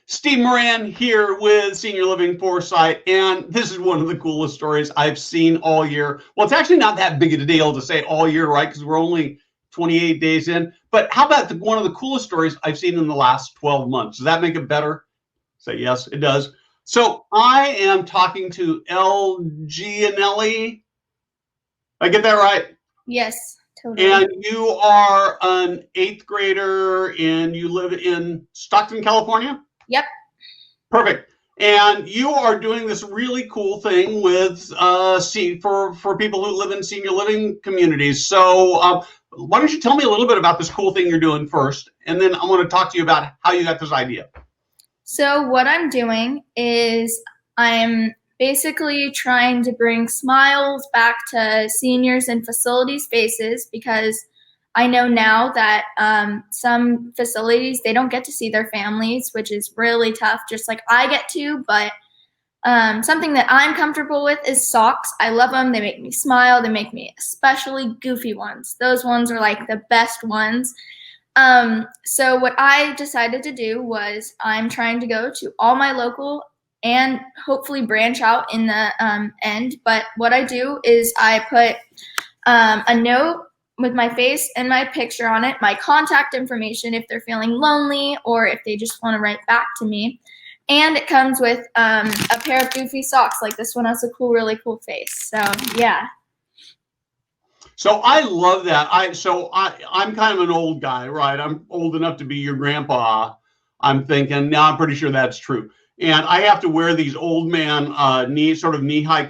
Steve Moran here with Senior Living Foresight, and this is one of the coolest stories I've seen all year. Well, it's actually not that big of a deal to say all year, right? Because we're only 28 days in. But how about one of the coolest stories I've seen in the last 12 months? Does that make it better? Say yes, it does. So I am talking to LG Anelli. I get that right? Yes, totally. And you are an 8th grader and you live in Stockton, California? Yep. Perfect. And you are doing this really cool thing with for people who live in senior living communities. So why don't you tell me a little bit about this cool thing you're doing first, and then I want to talk to you about how you got this idea. So what I'm doing is I'm basically trying to bring smiles back to seniors in facility spaces, because I know now that some facilities, they don't get to see their families, which is really tough, just like I get to. But something that I'm comfortable with is socks. I love them. They make me smile. They make me, especially goofy ones. Those ones are like the best ones. So what I decided to do was I'm trying to go to all my local and hopefully branch out in the end. But what I do is I put a note with my face and my picture on it, my contact information if they're feeling lonely or if they just want to write back to me. And it comes with a pair of goofy socks. Like this one has a really cool face. So yeah. So I love that. I'm kind of an old guy, right? I'm old enough to be your grandpa. I'm thinking, now I'm pretty sure that's true. And I have to wear these old man knee-high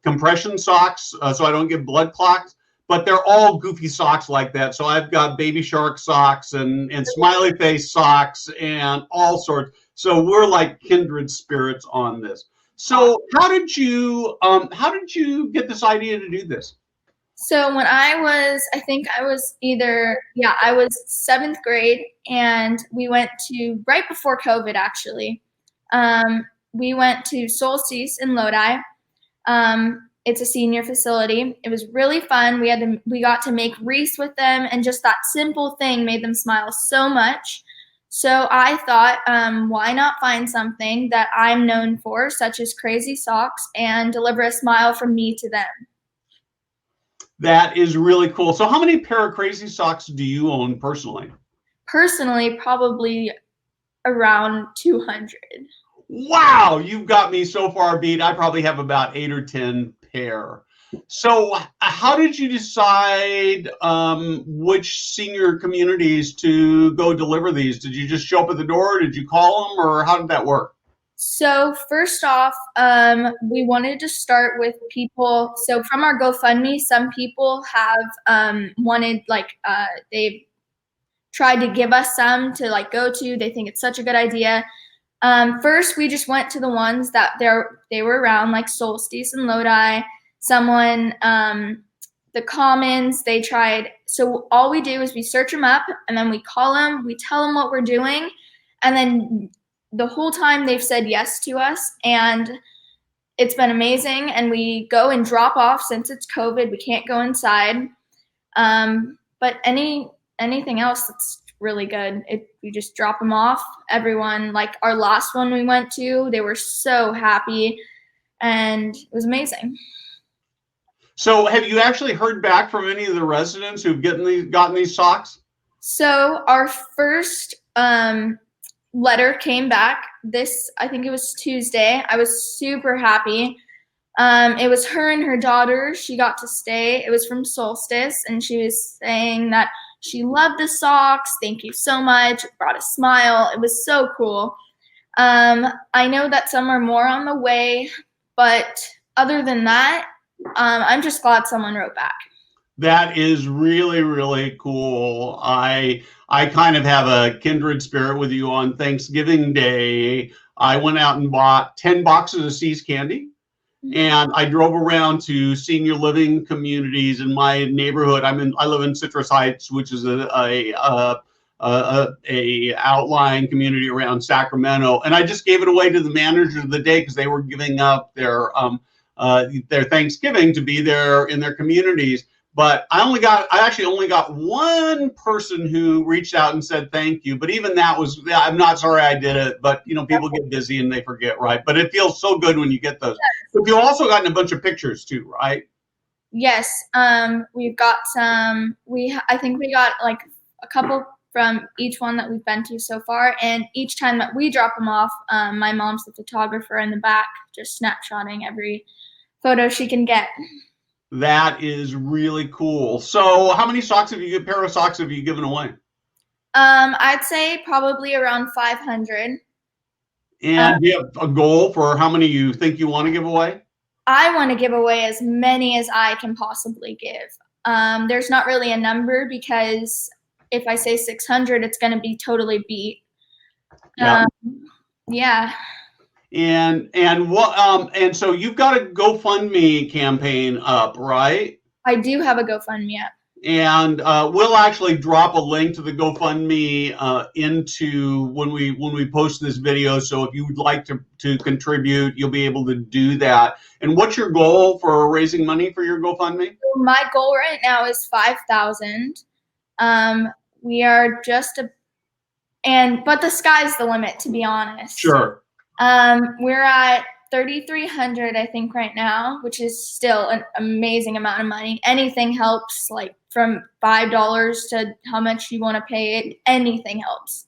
compression socks so I don't get blood clots. But they're all goofy socks like that. So I've got baby shark socks and smiley face socks and all sorts. So we're like kindred spirits on this. So how did you get this idea to do this? So when I was 7th grade, and we went to, right before COVID actually, we went to Solstice in Lodi. It's a senior facility. It was really fun. We got to make wreaths with them, and just that simple thing made them smile so much. So I thought, why not find something that I'm known for, such as crazy socks, and deliver a smile from me to them. That is really cool. So how many pair of crazy socks do you own personally? Personally, probably around 200. Wow, you've got me so far beat. I probably have about 8 or 10 pair. So how did you decide which senior communities to go deliver these? Did you just show up at the door? Did you call them, or how did that work? So first off, we wanted to start with people. So from our GoFundMe, some people have wanted, they've tried to give us some to go to. They think it's such a good idea. First, we just went to the ones that they were around, like Solstice and Lodi. Someone, the Commons, they tried. So all we do is we search them up, and then we call them. We tell them what we're doing, and then the whole time they've said yes to us, and it's been amazing. And we go and drop off, since it's COVID, we can't go inside. But anything else that's really good, we just drop them off. Everyone, like our last one we went to, they were so happy, and it was amazing. So have you actually heard back from any of the residents who've gotten these socks? So our first letter came back I think it was Tuesday. I was super happy. It was her and her daughter. She got to stay. It was from Solstice, and she was saying that she loved the socks. Thank you so much. It brought a smile. It was so cool. I know that some are more on the way, but other than that, I'm just glad someone wrote back. That is really, really cool. I kind of have a kindred spirit with you. On Thanksgiving Day, I went out and bought 10 boxes of See's candy. And I drove around to senior living communities in my neighborhood. I live in Citrus Heights, which is a outlying community around Sacramento. And I just gave it away to the managers of the day, because they were giving up their Thanksgiving to be there in their communities. But I actually only got one person who reached out and said thank you. But even that was, I'm not sorry I did it. But people get busy and they forget, right? But it feels so good when you get those. But you've also gotten a bunch of pictures too, right? Yes. We've got some. I think we got like a couple from each one that we've been to so far. And each time that we drop them off, my mom's the photographer in the back, just snapshotting every photo she can get. That is really cool. So how many pair of socks have you given away? I'd say probably around 500. And do you have a goal for how many you think you want to give away? I want to give away as many as I can possibly give. There's not really a number because if I say 600, it's going to be totally beat. Yeah. Yeah. And so you've got a GoFundMe campaign up, right? I do have a GoFundMe up. And we'll actually drop a link to the GoFundMe into when we post this video. So if you would like to contribute, you'll be able to do that. And what's your goal for raising money for your GoFundMe? My goal right now is 5,000. We are but the sky's the limit, to be honest. Sure. We're at 3,300, I think, right now, which is still an amazing amount of money. Anything helps, like from $5 to how much you want to pay it. Anything helps.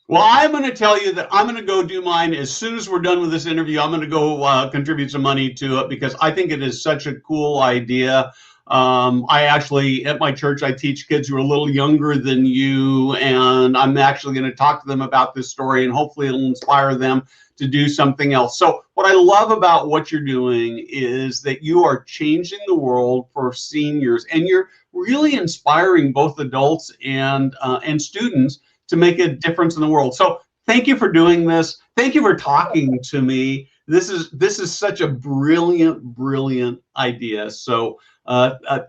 Well, I'm going to tell you that I'm going to go do mine as soon as we're done with this interview. I'm going to go contribute some money to it because I think it is such a cool idea. I actually, at my church, I teach kids who are a little younger than you, and I'm actually going to talk to them about this story, and hopefully it'll inspire them to do something else. So what I love about what you're doing is that you are changing the world for seniors, and you're really inspiring both adults and students to make a difference in the world. So thank you for doing this. Thank you for talking to me. This is such a brilliant idea. So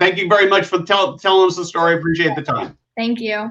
thank you very much for telling us the story. I appreciate the time. Thank you.